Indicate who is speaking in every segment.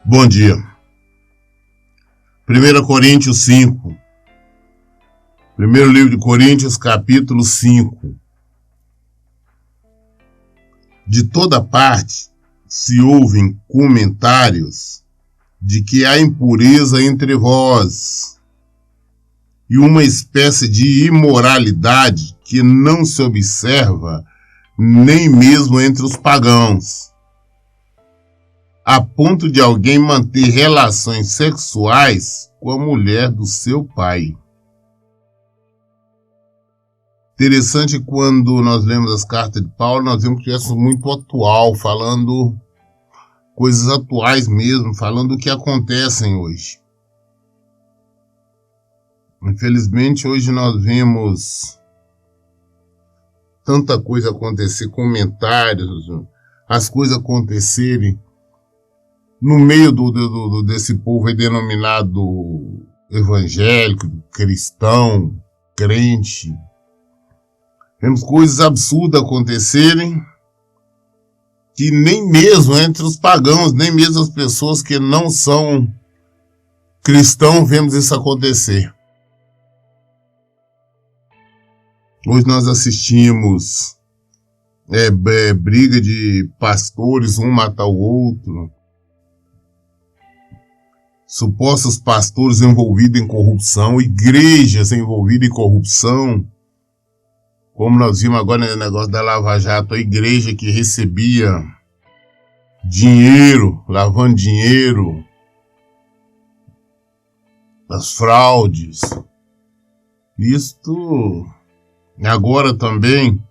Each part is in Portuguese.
Speaker 1: Bom dia. 1 Coríntios 5. Primeiro livro de Coríntios, capítulo 5. De toda parte se ouvem comentários de que há impureza entre vós e uma espécie de imoralidade que não se observa nem mesmo entre os pagãos, a ponto de alguém manter relações sexuais com a mulher do seu pai. Interessante, quando nós lemos as cartas de Paulo, nós vemos que isso é muito atual, falando coisas atuais mesmo, falando o que acontecem hoje. Infelizmente, hoje nós vemos tanta coisa acontecer, comentários, as coisas acontecerem no meio desse povo aí denominado evangélico, cristão, crente. Vemos coisas absurdas acontecerem que nem mesmo entre os pagãos, nem mesmo as pessoas que não são cristãos, vemos isso acontecer. Hoje nós assistimos briga de pastores, um matar o outro. Supostos pastores envolvidos em corrupção, igrejas envolvidas em corrupção. Como nós vimos agora no negócio da Lava Jato, a igreja que recebia dinheiro, lavando dinheiro, as fraudes. Isto agora também,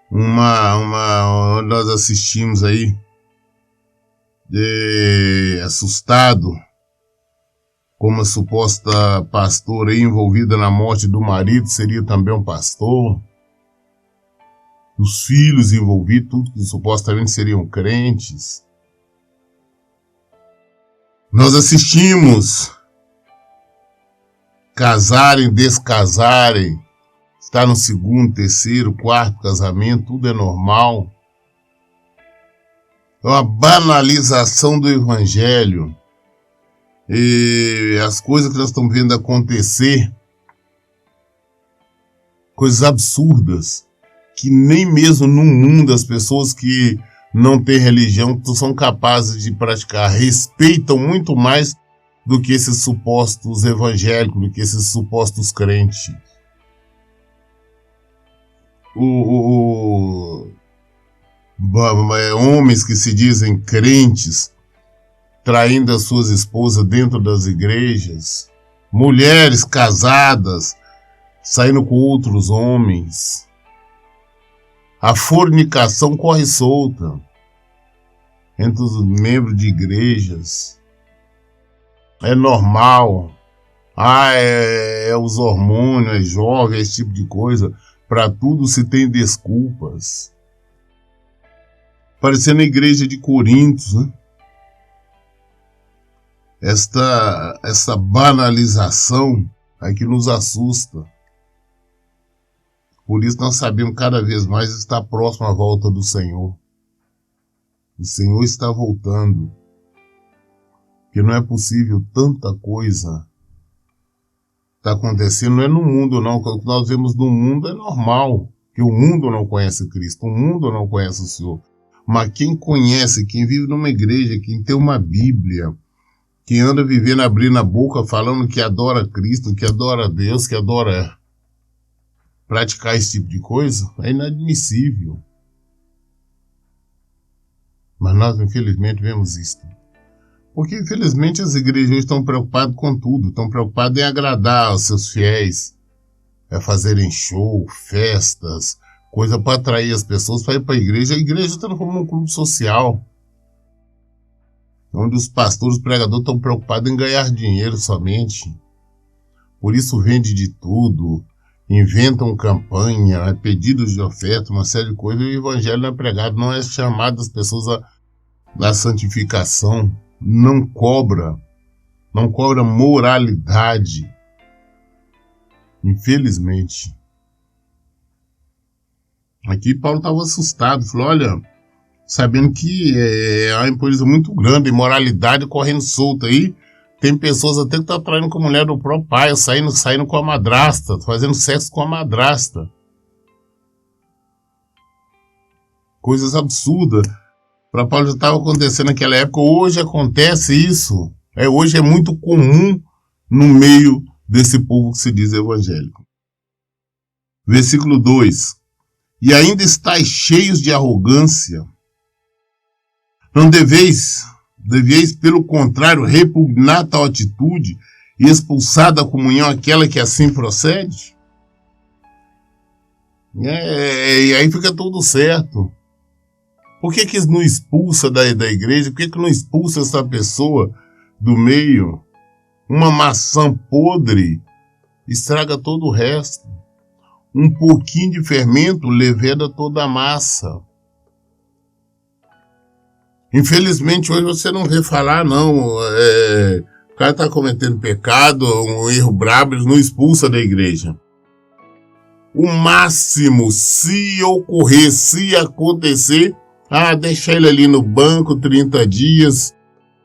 Speaker 1: nós assistimos aí, assustado, como a suposta pastora aí envolvida na morte do marido seria também um pastor. Os filhos envolvidos, tudo que supostamente seriam crentes. Nós assistimos casarem, descasarem, estar no segundo, terceiro, quarto casamento, tudo é normal. É uma banalização do evangelho. E as coisas que nós estamos vendo acontecer, coisas absurdas, que nem mesmo no mundo as pessoas que não têm religião são capazes de praticar, respeitam muito mais do que esses supostos evangélicos, do que esses supostos crentes. Homens que se dizem crentes traindo as suas esposas dentro das igrejas, mulheres casadas saindo com outros homens. A fornicação corre solta entre os membros de igrejas. É normal. É os hormônios, é jovem, esse tipo de coisa. Para tudo se tem desculpas. Parecendo a igreja de Corinto, né? Essa banalização é que nos assusta. Por isso nós sabemos cada vez mais estar próximo à volta do Senhor. O Senhor está voltando. Que não é possível tanta coisa está acontecendo. Não é no mundo não. O que nós vemos no mundo é normal. Que o mundo não conhece Cristo. O mundo não conhece o Senhor. Mas quem conhece, quem vive numa igreja, quem tem uma Bíblia, quem anda vivendo abrindo a boca falando que adora Cristo, que adora Deus, que adora praticar esse tipo de coisa, é inadmissível. Mas nós, infelizmente, vemos isso. Porque, infelizmente, as igrejas estão preocupadas com tudo, estão preocupadas em agradar os seus fiéis, fazerem show, festas, coisa para atrair as pessoas para ir para a igreja. A igreja está como um clube social, onde os pastores, os pregadores estão preocupados em ganhar dinheiro somente. Por isso vende de tudo, inventam campanha, pedidos de oferta, uma série de coisas. E o evangelho não é pregado, não é chamado as pessoas à santificação. Não cobra moralidade. Infelizmente. Aqui Paulo estava assustado, falou, olha, sabendo que é uma impureza muito grande, imoralidade correndo solta aí. Tem pessoas até que estão traindo com a mulher do próprio pai, saindo com a madrasta, fazendo sexo com a madrasta. Coisas absurdas. Para Paulo já estava acontecendo naquela época, hoje acontece isso. Hoje é muito comum no meio desse povo que se diz evangélico. Versículo 2. E ainda estáis cheios de arrogância. Não deveis, pelo contrário, repugnar tal atitude e expulsar da comunhão aquela que assim procede? E aí fica tudo certo. Por que não expulsa da igreja? Por que não expulsa essa pessoa do meio? Uma maçã podre estraga todo o resto. Um pouquinho de fermento leveda toda a massa. Infelizmente, hoje você não vê falar, não. O cara está cometendo pecado, um erro brabo, ele não expulsa da igreja. O máximo, se ocorrer, se acontecer, deixa ele ali no banco 30 dias.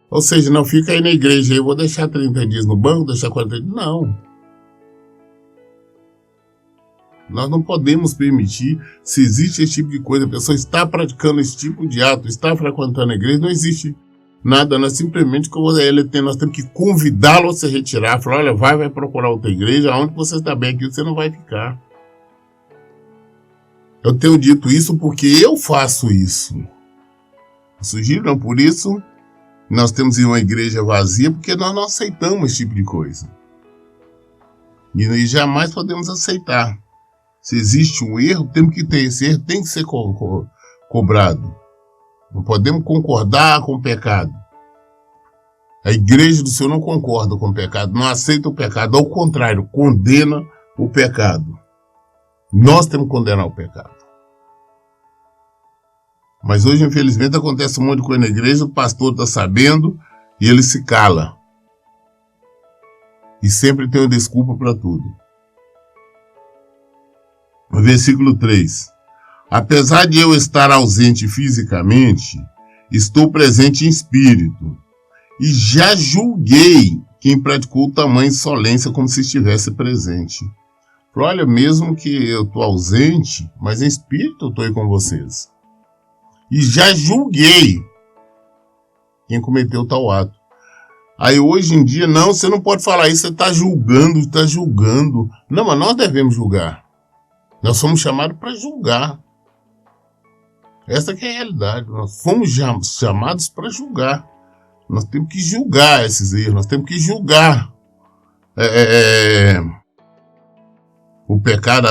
Speaker 1: Ou seja, não fica aí na igreja, eu vou deixar 30 dias no banco, deixar 40 dias. Não. Nós não podemos permitir, se existe esse tipo de coisa, a pessoa está praticando esse tipo de ato, está frequentando a igreja, não existe nada, nós simplesmente, nós temos que convidá-lo a se retirar, falar, olha, vai procurar outra igreja, onde você está bem aqui, você não vai ficar. Eu tenho dito isso porque eu faço isso. Sugiro, por isso, nós temos uma igreja vazia, porque nós não aceitamos esse tipo de coisa. E jamais podemos aceitar. Se existe um erro, temos que ter esse erro, tem que ser cobrado. Não podemos concordar com o pecado. A igreja do Senhor não concorda com o pecado, não aceita o pecado, ao contrário, condena o pecado. Nós temos que condenar o pecado. Mas hoje, infelizmente, acontece um monte de coisa na igreja, o pastor está sabendo e ele se cala. E sempre tem uma desculpa para tudo. Versículo 3. Apesar de eu estar ausente fisicamente, estou presente em espírito, e já julguei quem praticou tamanha insolência como se estivesse presente. Olha, mesmo que eu estou ausente, mas em espírito eu estou aí com vocês. E já julguei quem cometeu tal ato. Aí hoje em dia, não, você não pode falar isso, você está julgando. Não, mas nós devemos julgar. Nós somos chamados para julgar. Essa que é a realidade. Nós fomos chamados para julgar. Nós temos que julgar esses erros. Nós temos que julgar o pecado.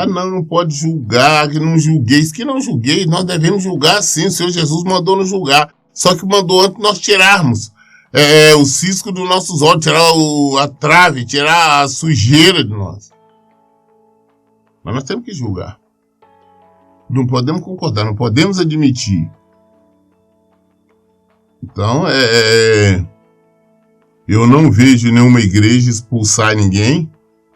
Speaker 1: Não pode julgar, que não julguei. Isso que não julguei, nós devemos julgar sim. O Senhor Jesus mandou nos julgar. Só que mandou antes nós tirarmos o cisco dos nossos olhos, tirar a trave, tirar a sujeira de nós. Mas nós temos que julgar. Não podemos concordar, não podemos admitir. Então, eu não vejo nenhuma igreja expulsar ninguém.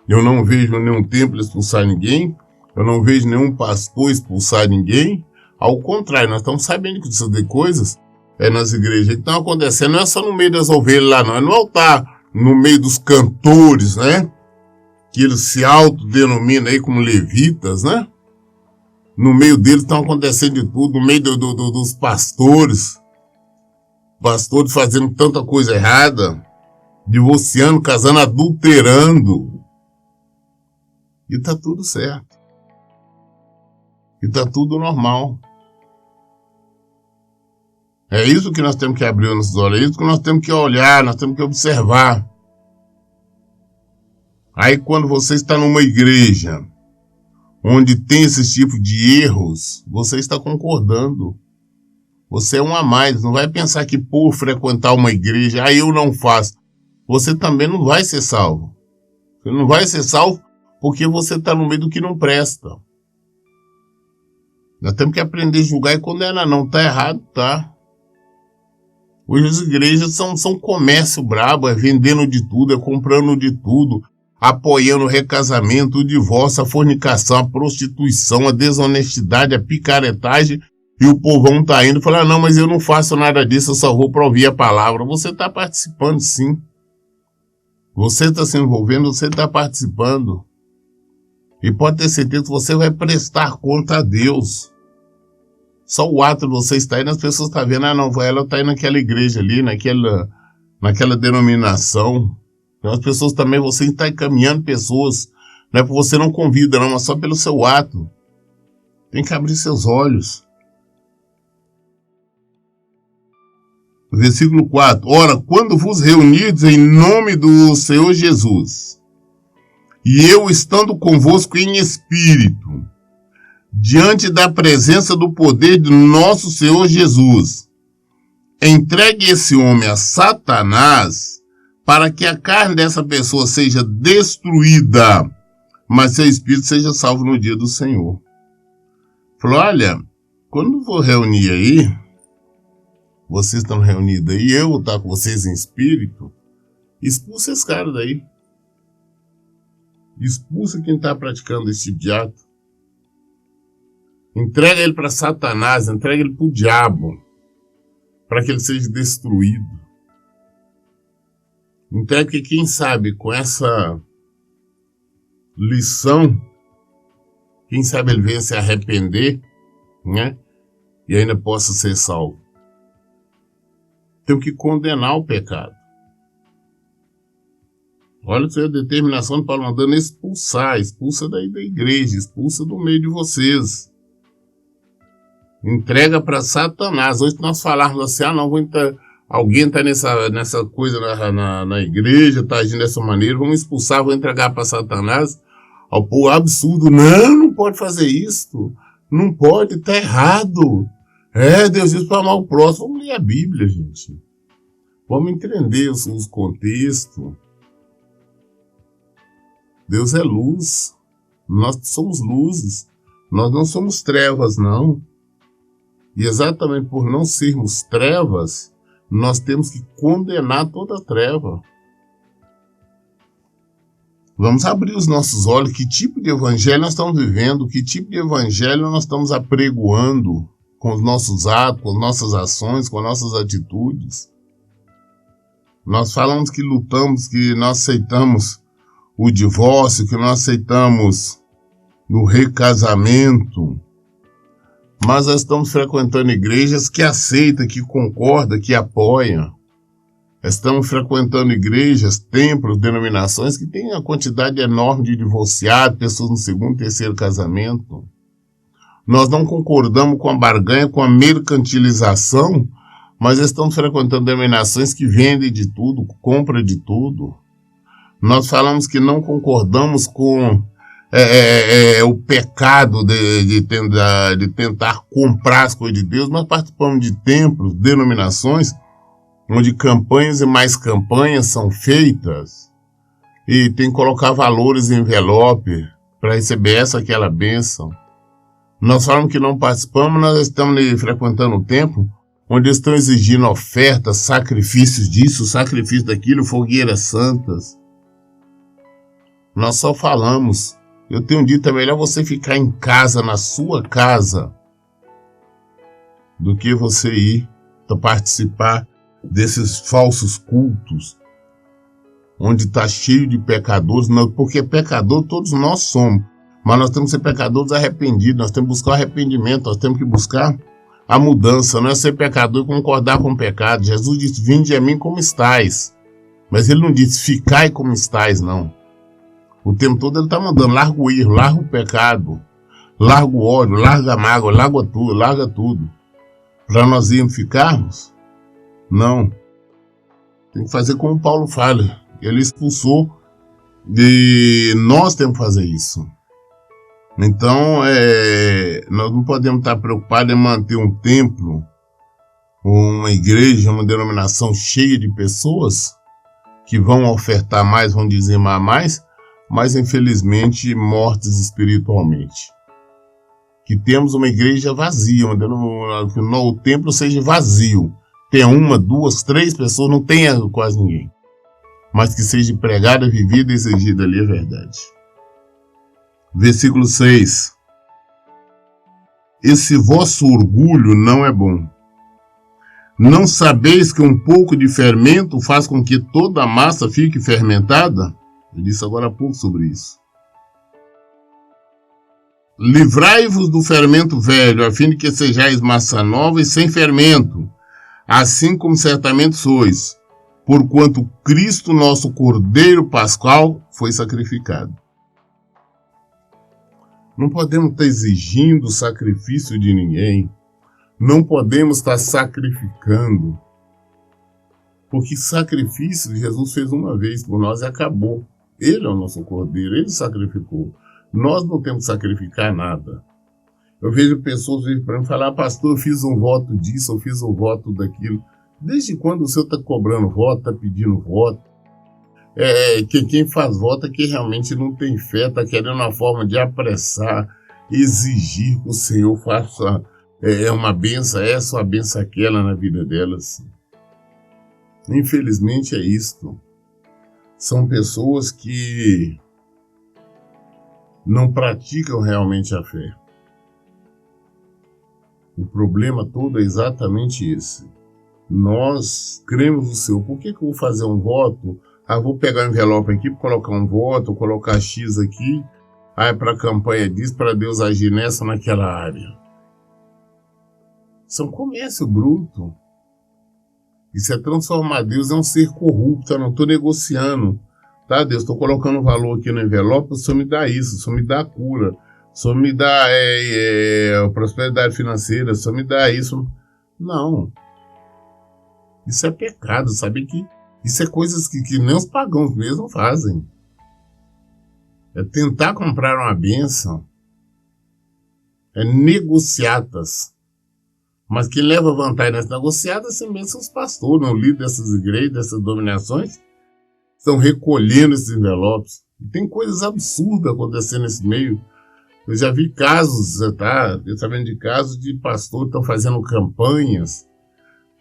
Speaker 1: Eu não vejo nenhum templo expulsar ninguém. Eu não vejo nenhum pastor expulsar ninguém. Ao contrário, nós estamos sabendo que essas coisas nas igrejas que estão acontecendo. Não é só no meio das ovelhas lá, não. É no altar, no meio dos cantores, né? Que eles se autodenominam aí como levitas, né? No meio deles estão acontecendo de tudo, no meio dos pastores. Pastores fazendo tanta coisa errada, divorciando, casando, adulterando. E tá tudo certo. E tá tudo normal. É isso que nós temos que abrir os nossos olhos, é isso que nós temos que olhar, nós temos que observar. Aí quando você está numa igreja onde tem esse tipo de erros, você está concordando. Você é um a mais, não vai pensar que por frequentar uma igreja, eu não faço. Você também não vai ser salvo. Você não vai ser salvo porque você está no meio do que não presta. Nós temos que aprender a julgar e condenar. Não está errado, tá? Hoje as igrejas são comércio brabo, vendendo de tudo, comprando de tudo, apoiando o recasamento, o divórcio, a fornicação, a prostituição, a desonestidade, a picaretagem. e o povão está indo e fala, não, mas eu não faço nada disso, eu só vou para ouvir a palavra. Você está participando, sim. Você está se envolvendo, você está participando. E pode ter certeza que você vai prestar conta a Deus. Só o ato de você estar indo, as pessoas estão vendo, não, ela está indo naquela igreja ali, naquela denominação. Então as pessoas também, você está encaminhando pessoas, não é porque você não convida, não, mas só pelo seu ato. Tem que abrir seus olhos. Versículo 4. Ora, quando vos reunides em nome do Senhor Jesus, e eu estando convosco em espírito, diante da presença do poder do nosso Senhor Jesus, entregue esse homem a Satanás, para que a carne dessa pessoa seja destruída, mas seu espírito seja salvo no dia do Senhor. Falou, olha, quando vou reunir aí, vocês estão reunidos aí, eu vou estar com vocês em espírito, expulsa esse cara daí. Expulsa quem está praticando esse tipo de ato. Entrega ele para Satanás, entrega ele para o diabo, para que ele seja destruído. Entrega que, quem sabe, com essa lição, quem sabe ele venha se arrepender, né? E ainda possa ser salvo. Temos que condenar o pecado. Olha a determinação de Paulo mandando expulsar, expulsa daí da igreja, expulsa do meio de vocês. Entrega para Satanás. Hoje nós falarmos assim, não, alguém está nessa coisa na igreja, está agindo dessa maneira, vamos expulsar, vou entregar para Satanás. Ao povo absurdo, não pode fazer isso, não pode, está errado. Deus diz para amar o próximo. Vamos ler a Bíblia, gente. Vamos entender os contextos. Deus é luz. Nós somos luzes. Nós não somos trevas, não. E exatamente por não sermos trevas, nós temos que condenar toda treva. Vamos abrir os nossos olhos. Que tipo de evangelho nós estamos vivendo? Que tipo de evangelho nós estamos apregoando com os nossos atos, com as nossas ações, com as nossas atitudes? Nós falamos que lutamos, que nós aceitamos o divórcio, que nós aceitamos o recasamento, mas nós estamos frequentando igrejas que aceitam, que concordam, que apoiam. Estamos frequentando igrejas, templos, denominações que têm uma quantidade enorme de divorciados, pessoas no segundo, terceiro casamento. Nós não concordamos com a barganha, com a mercantilização, mas estamos frequentando denominações que vendem de tudo, compram de tudo. Nós falamos que não concordamos com o pecado de tentar comprar as coisas de Deus, mas participamos de templos, denominações, onde campanhas e mais campanhas são feitas e tem que colocar valores em envelope para receber aquela bênção. Nós falamos que não participamos, nós estamos frequentando o templo onde estão exigindo ofertas, sacrifícios disso, sacrifício daquilo, fogueiras santas. Nós só falamos. Eu tenho dito, é melhor você ficar em casa, na sua casa, do que você ir participar desses falsos cultos, onde está cheio de pecadores, não, porque pecador todos nós somos, mas nós temos que ser pecadores arrependidos, nós temos que buscar o arrependimento, nós temos que buscar a mudança, não é ser pecador e concordar com o pecado. Jesus disse, vinde a mim como estais, mas ele não disse, ficai como estais, não. O tempo todo ele está mandando, larga o erro, larga o pecado, larga o ódio, larga a mágoa, larga tudo. Para nós irmos ficarmos? Não. Tem que fazer como Paulo fala. Ele expulsou e nós temos que fazer isso. Então, nós não podemos estar preocupados em manter um templo, uma igreja, uma denominação cheia de pessoas que vão ofertar mais, vão dizimar mais, mas infelizmente mortos espiritualmente. Que temos uma igreja vazia, que o templo seja vazio. Tenha uma, duas, três pessoas, não tenha quase ninguém. Mas que seja pregada, vivida e exigida ali a verdade. Versículo 6. esse vosso orgulho não é bom. Não sabeis que um pouco de fermento faz com que toda a massa fique fermentada? Eu disse agora há pouco sobre isso. Livrai-vos do fermento velho, a fim de que sejais massa nova e sem fermento, assim como certamente sois, porquanto Cristo, nosso Cordeiro Pascal, foi sacrificado. Não podemos estar exigindo sacrifício de ninguém. Não podemos estar sacrificando. Porque sacrifício Jesus fez uma vez por nós e acabou. Ele é o nosso Cordeiro, ele sacrificou. Nós não temos que sacrificar nada. Eu vejo pessoas virem para mim falar, pastor, eu fiz um voto disso, eu fiz um voto daquilo. Desde quando o senhor está cobrando voto, está pedindo voto? Quem faz voto é quem realmente não tem fé, está querendo uma forma de apressar, exigir que o Senhor faça uma benção essa, uma benção aquela na vida delas. Infelizmente é isto. São pessoas que não praticam realmente a fé. O problema todo é exatamente esse. Nós cremos no Senhor. Por que eu vou fazer um voto? Vou pegar um envelope aqui para colocar um voto, colocar X aqui, para a campanha disso, para Deus agir nessa, naquela área. Isso é um comércio bruto. Isso é transformar Deus em um ser corrupto. Eu não estou negociando. Tá, Deus, estou colocando valor aqui no envelope, o Senhor me dá isso, o Senhor me dá a cura, o Senhor me dá prosperidade financeira, o Senhor me dá isso. Não. Isso é pecado, sabe que isso é coisas que nem os pagãos mesmo fazem. É tentar comprar uma bênção. É negociatas. Mas quem leva vantagem nessas negociatas também são os pastores, não líderes dessas igrejas, dessas dominações. Estão recolhendo esses envelopes. E tem coisas absurdas acontecendo nesse meio. Eu já vi casos, tá? Eu estou vendo de casos de pastores que estão fazendo campanhas,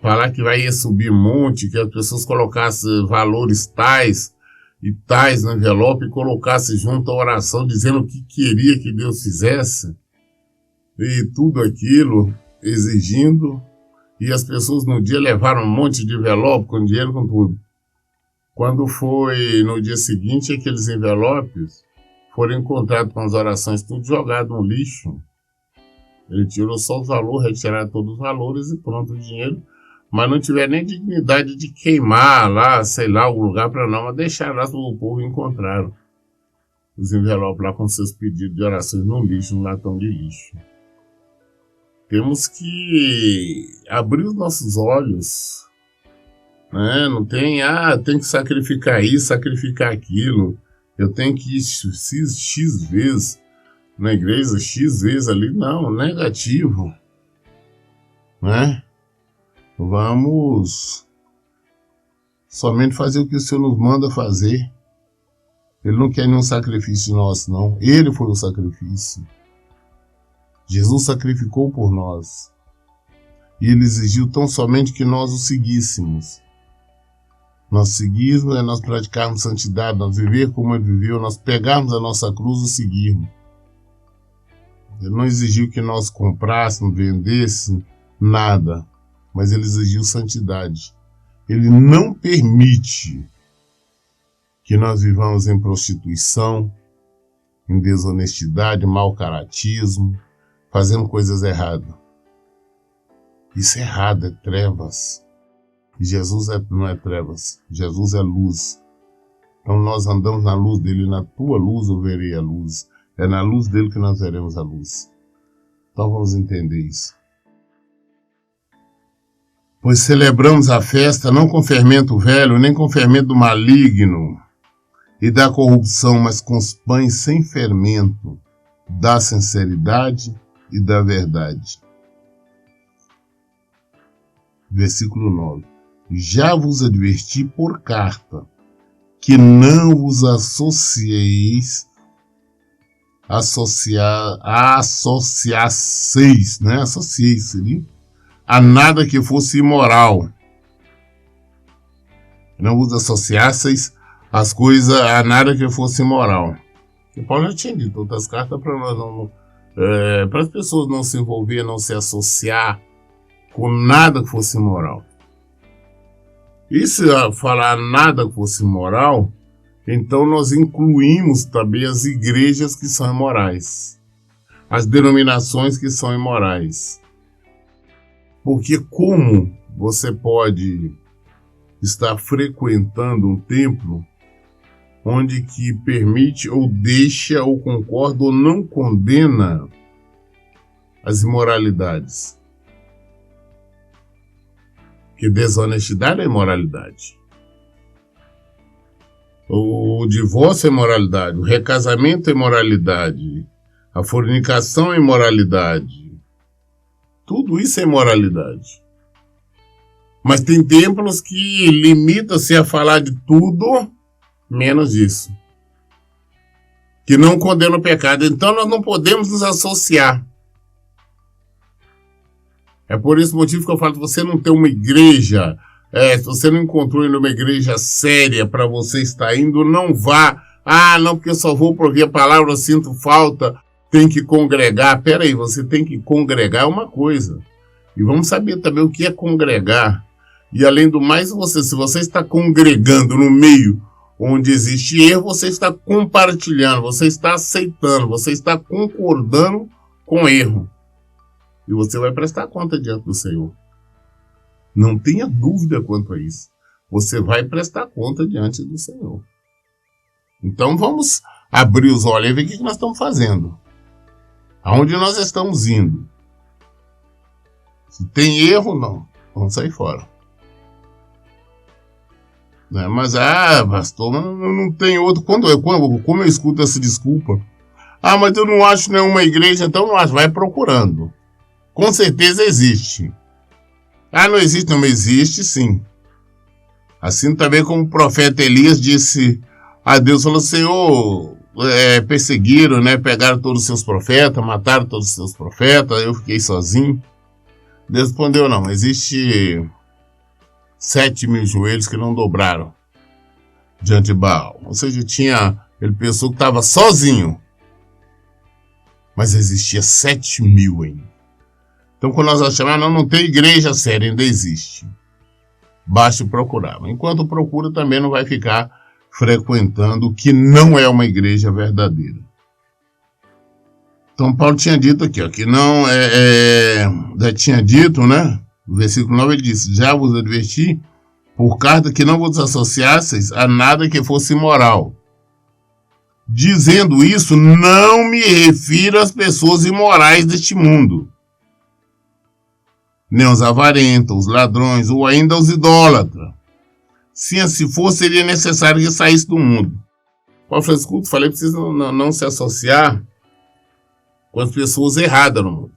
Speaker 1: falar que vai subir monte, que as pessoas colocassem valores tais e tais no envelope e colocassem junto à oração, dizendo o que queria que Deus fizesse. E tudo aquilo, exigindo. E as pessoas no dia levaram um monte de envelope com dinheiro, com tudo. Quando foi no dia seguinte, aqueles envelopes foram encontrados com as orações tudo jogado no lixo. Ele tirou só os valores, retiraram todos os valores e pronto, o dinheiro. Mas não tiver nem dignidade de queimar lá, sei lá, o lugar para não, mas deixaram lá, o povo encontraram os envelopes lá com seus pedidos de orações no lixo, no latão de lixo. Temos que abrir os nossos olhos. Não tem, tem que sacrificar isso, sacrificar aquilo. Eu tenho que ir X vezes na igreja, X vezes ali. Não, negativo. Vamos somente fazer o que o Senhor nos manda fazer. Ele não quer nenhum sacrifício nosso, não. Ele foi o sacrifício. Jesus sacrificou por nós. E ele exigiu tão somente que nós o seguíssemos. Nós seguirmos é nós praticarmos santidade, nós viver como ele viveu, nós pegarmos a nossa cruz e seguirmos. Ele não exigiu que nós comprássemos, vendêssemos, nada. Mas ele exigiu santidade. Ele não permite que nós vivamos em prostituição, em desonestidade, mau caratismo, fazendo coisas erradas. Isso é errado, é trevas. E Jesus não é trevas, Jesus é luz. Então nós andamos na luz dele, na tua luz eu verei a luz. É na luz dele que nós veremos a luz. Então vamos entender isso. Pois celebramos a festa não com fermento velho, nem com fermento maligno e da corrupção, mas com os pães sem fermento, da sinceridade e da verdade. Versículo 9. Já vos adverti por carta, que não vos associasseis, a nada que fosse imoral. Não vos associasseis as coisas a nada que fosse imoral. Porque Paulo já tinha dito outras cartas para nós para as pessoas não se envolver, não se associar com nada que fosse moral. E se falar nada que fosse moral, então nós incluímos também as igrejas que são imorais, as denominações que são imorais. Porque como você pode estar frequentando um templo onde que permite ou deixa ou concorda ou não condena as imoralidades? Porque desonestidade é imoralidade. O divórcio é imoralidade, o recasamento é imoralidade, a fornicação é imoralidade. Tudo isso é imoralidade. Mas tem templos que limitam-se a falar de tudo menos disso. Que não condenam o pecado. Então nós não podemos nos associar. É por esse motivo que eu falo que você não tem uma igreja, se você não encontrou ainda uma igreja séria para você estar indo, não vá. Ah, não, porque eu só vou para ouvir a palavra, eu sinto falta, tem que congregar. Peraí, você tem que congregar uma coisa. E vamos saber também o que é congregar. E além do mais, se você está congregando no meio onde existe erro, você está compartilhando, você está aceitando, você está concordando com erro. E você vai prestar conta diante do Senhor. Não tenha dúvida quanto a isso. Você vai prestar conta diante do Senhor. Então vamos abrir os olhos e ver o que nós estamos fazendo. Aonde nós estamos indo. Se tem erro, não. Vamos sair fora. Né? Mas, pastor, não tem outro. Como eu escuto essa desculpa? Mas eu não acho nenhuma igreja, então não acho. Vai procurando. Com certeza existe. Não existe, não existe, sim. Assim também como o profeta Elias disse a Deus, falou, Senhor, perseguiram, né? Pegaram todos os seus profetas, mataram todos os seus profetas, eu fiquei sozinho. Deus respondeu, não, existe 7.000 joelhos que não dobraram diante de Baal. Ou seja, ele pensou que estava sozinho. Mas existia 7.000 ainda. Então, quando nós achamos, não tem igreja séria, ainda existe. Basta procurar. Enquanto procura, também não vai ficar frequentando o que não é uma igreja verdadeira. Então, Paulo tinha dito aqui, ó, que não já tinha dito, né? No versículo 9 ele disse, já vos adverti, por carta que não vos associasseis a nada que fosse imoral. Dizendo isso, não me refiro às pessoas imorais deste mundo, nem os avarentos, os ladrões, ou ainda os idólatras. Se assim fosse, seria necessário que saísse do mundo. Paulo falou, escuta, falei para vocês não se associar com as pessoas erradas no mundo.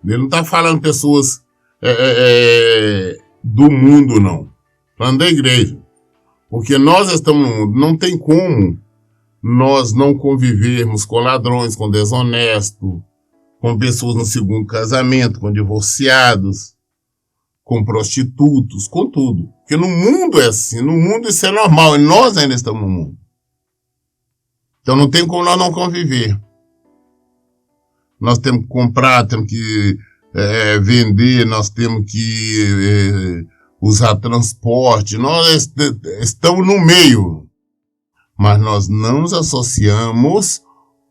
Speaker 1: Ele não está falando pessoas do mundo, não. Falando da igreja. Porque nós estamos no mundo, não tem como nós não convivermos com ladrões, com desonestos, com pessoas no segundo casamento, com divorciados, com prostitutos, com tudo. Porque no mundo é assim, no mundo isso é normal, e nós ainda estamos no mundo. Então não tem como nós não conviver. Nós temos que comprar, temos que vender, nós temos que usar transporte, nós estamos no meio. Mas nós não nos associamos.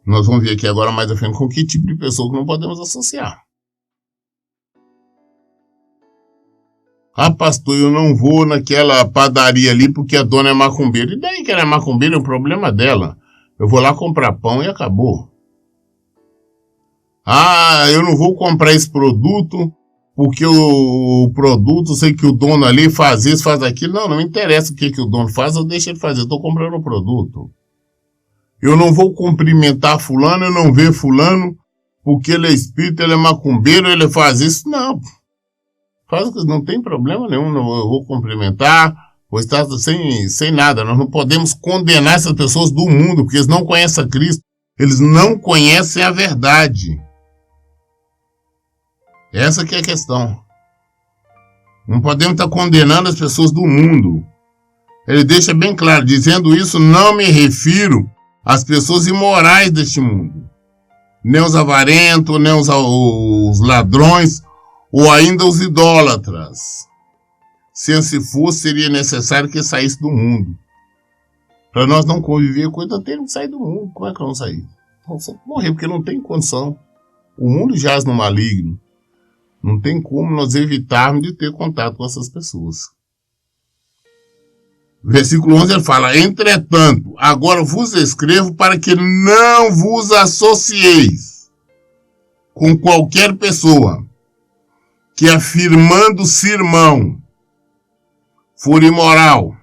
Speaker 1: Nós vamos ver aqui agora mais à frente com que tipo de pessoa que não podemos associar. Pastor, eu não vou naquela padaria ali porque a dona é macumbeira. E daí que ela é macumbeira, é um problema dela. Eu vou lá comprar pão e acabou. Eu não vou comprar esse produto porque o produto, sei que o dono ali faz isso, faz aquilo. Não me interessa o que o dono faz, eu deixo ele fazer. Eu estou comprando o produto. Eu não vou cumprimentar fulano, eu não ver fulano, porque ele é espírita, ele é macumbeiro, ele faz isso. Não. Não tem problema nenhum, eu vou cumprimentar, vou estar sem nada. Nós não podemos condenar essas pessoas do mundo, porque eles não conhecem a Cristo. Eles não conhecem a verdade. Essa que é a questão. Não podemos estar condenando as pessoas do mundo. Ele deixa bem claro, dizendo isso, não me refiro as pessoas imorais deste mundo, nem os avarentos, nem os ladrões, ou ainda os idólatras. Se assim fosse, seria necessário que saísse do mundo. Para nós não conviver com ele, nós temos que sair do mundo. Como é que vamos sair? Vamos morrer, porque não tem condição. O mundo jaz no maligno. Não tem como nós evitarmos de ter contato com essas pessoas. Versículo 11 ele fala: entretanto, agora vos escrevo para que não vos associeis com qualquer pessoa que, afirmando-se irmão, for imoral,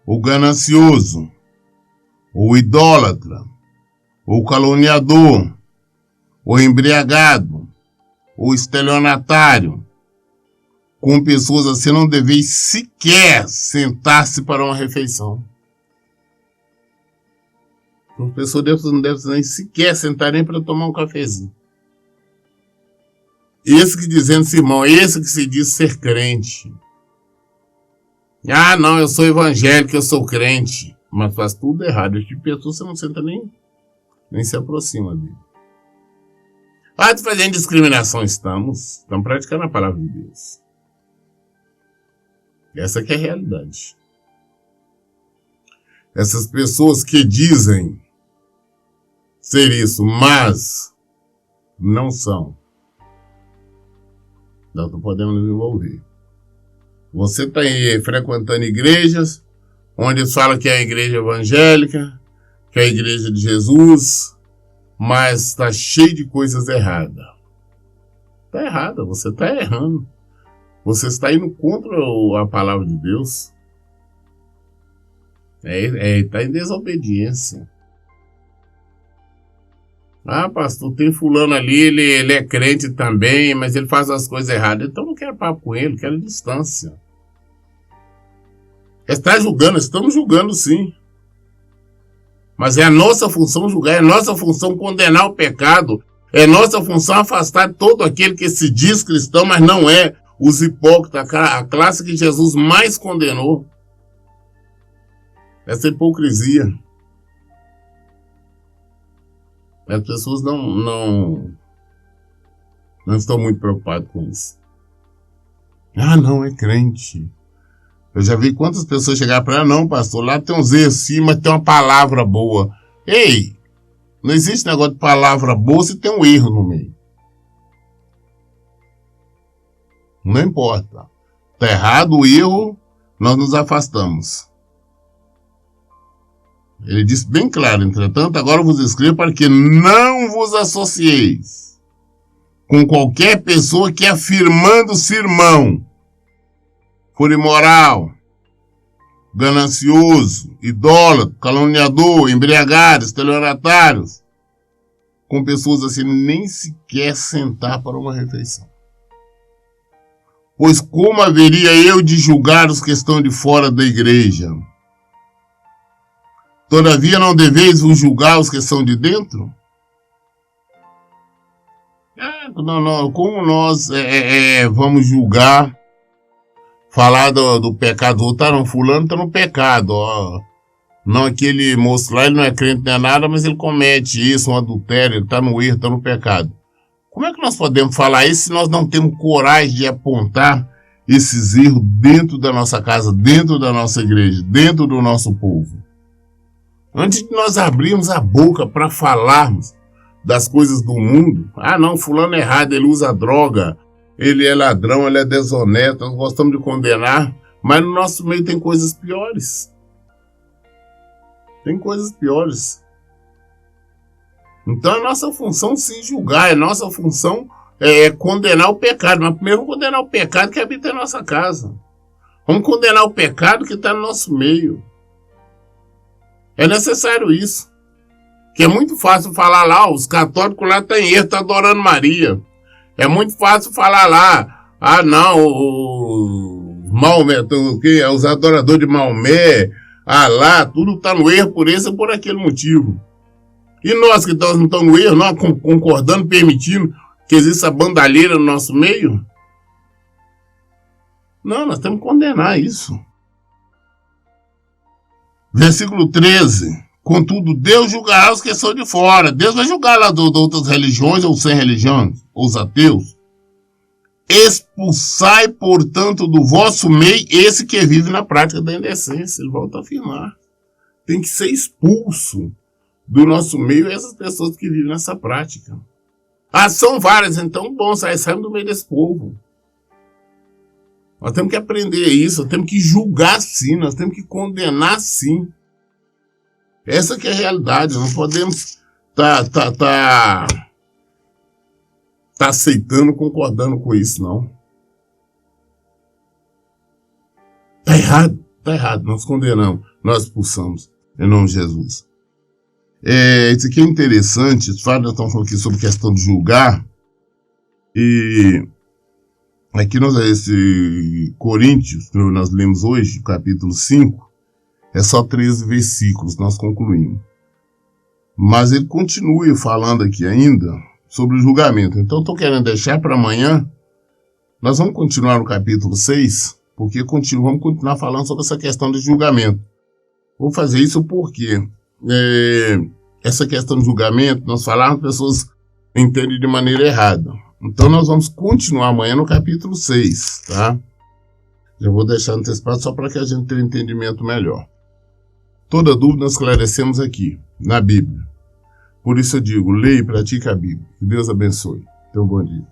Speaker 1: ou ganancioso, ou idólatra, ou caluniador, ou embriagado, ou estelionatário. Com pessoas assim não deveis sequer sentar-se para uma refeição. Com pessoas não devem nem sequer sentar nem para tomar um cafezinho. Esse que dizendo-se irmão, esse que se diz ser crente. Ah, não, eu sou evangélico, eu sou crente. Mas faz tudo errado. Esse tipo de pessoa você não senta nem se aproxima dele. Ah, tu fazendo discriminação, estamos praticando a palavra de Deus. Essa que é a realidade. Essas pessoas que dizem ser isso, mas não são. Nós não podemos nos envolver. Você está frequentando igrejas onde eles falam que é a igreja evangélica, que é a igreja de Jesus, mas está cheio de coisas erradas. Está errada, você está errando. Você está indo contra a palavra de Deus. Está em desobediência. Ah, pastor, tem fulano ali, ele é crente também, mas ele faz as coisas erradas. Então não quero papo com ele, quero distância. Está julgando, estamos julgando sim. Mas é a nossa função julgar, é a nossa função condenar o pecado, é a nossa função afastar todo aquele que se diz cristão, mas não é. Os hipócritas, a classe que Jesus mais condenou. Essa hipocrisia. As pessoas não estão muito preocupadas com isso. Ah, não, é crente. Eu já vi quantas pessoas chegaram para não, pastor, lá tem uns erros sim, mas tem uma palavra boa. Ei, não existe negócio de palavra boa se tem um erro no meio. Não importa. Está errado o erro, nós nos afastamos. Ele disse bem claro: entretanto, agora vos escrevo para que não vos associeis com qualquer pessoa que, afirmando-se irmão, for imoral, ganancioso, idólatra, caluniador, embriagado, estelionatário. Com pessoas assim, nem sequer sentar para uma refeição. Pois como haveria eu de julgar os que estão de fora da igreja? Todavia não deveis vos julgar os que são de dentro? Não, como nós vamos julgar, falar do pecado, voltaram fulano, está no pecado, ó. Não, aquele moço lá, ele não é crente nem nada, mas ele comete isso, um adultério, ele está no erro, está no pecado. Como é que nós podemos falar isso se nós não temos coragem de apontar esses erros dentro da nossa casa, dentro da nossa igreja, dentro do nosso povo? Antes de nós abrirmos a boca para falarmos das coisas do mundo, ah não, fulano é errado, ele usa droga, ele é ladrão, ele é desonesto, nós gostamos de condenar, mas no nosso meio tem coisas piores. Tem coisas piores. Então é nossa função sim julgar, é nossa função condenar o pecado. Mas primeiro vamos condenar o pecado que habita em nossa casa. Vamos condenar o pecado que está no nosso meio. É necessário isso. Que é muito fácil falar lá, os católicos lá estão em erro, estão adorando Maria. É muito fácil falar lá, ah não, o Maomé, os adoradores de Maomé, Alá, tudo está no erro por esse ou por aquele motivo. E nós que não estamos no erro, nós concordando, permitindo que exista bandalheira no nosso meio? Não, nós temos que condenar isso. Versículo 13. Contudo, Deus julgará os que são de fora. Deus vai julgar lá de outras religiões ou sem religião, ou os ateus. Expulsai, portanto, do vosso meio esse que vive na prática da indecência. Ele volta a afirmar. Tem que ser expulso do nosso meio essas pessoas que vivem nessa prática. Ah, são várias, então, bom, saímos do meio desse povo. Nós temos que aprender isso, nós temos que julgar sim, nós temos que condenar sim. Essa que é a realidade, não podemos tá aceitando, concordando com isso, não. Tá errado, nós condenamos, nós expulsamos, em nome de Jesus. Isso aqui é interessante, nós estamos falando aqui sobre questão de julgar, e aqui esse Coríntios, que nós lemos hoje, capítulo 5, é só 13 versículos, nós concluímos. Mas ele continua falando aqui ainda sobre o julgamento. Então, estou querendo deixar para amanhã. Nós vamos continuar no capítulo 6, porque vamos continuar falando sobre essa questão de julgamento. Vou fazer isso porque essa questão de julgamento, nós falamos, as pessoas entendem de maneira errada. Então, nós vamos continuar amanhã no capítulo 6, tá? Já vou deixar antecipado só para que a gente tenha um entendimento melhor. Toda dúvida nós esclarecemos aqui, na Bíblia. Por isso eu digo, leia e pratique a Bíblia. Que Deus abençoe. Tenha um bom dia.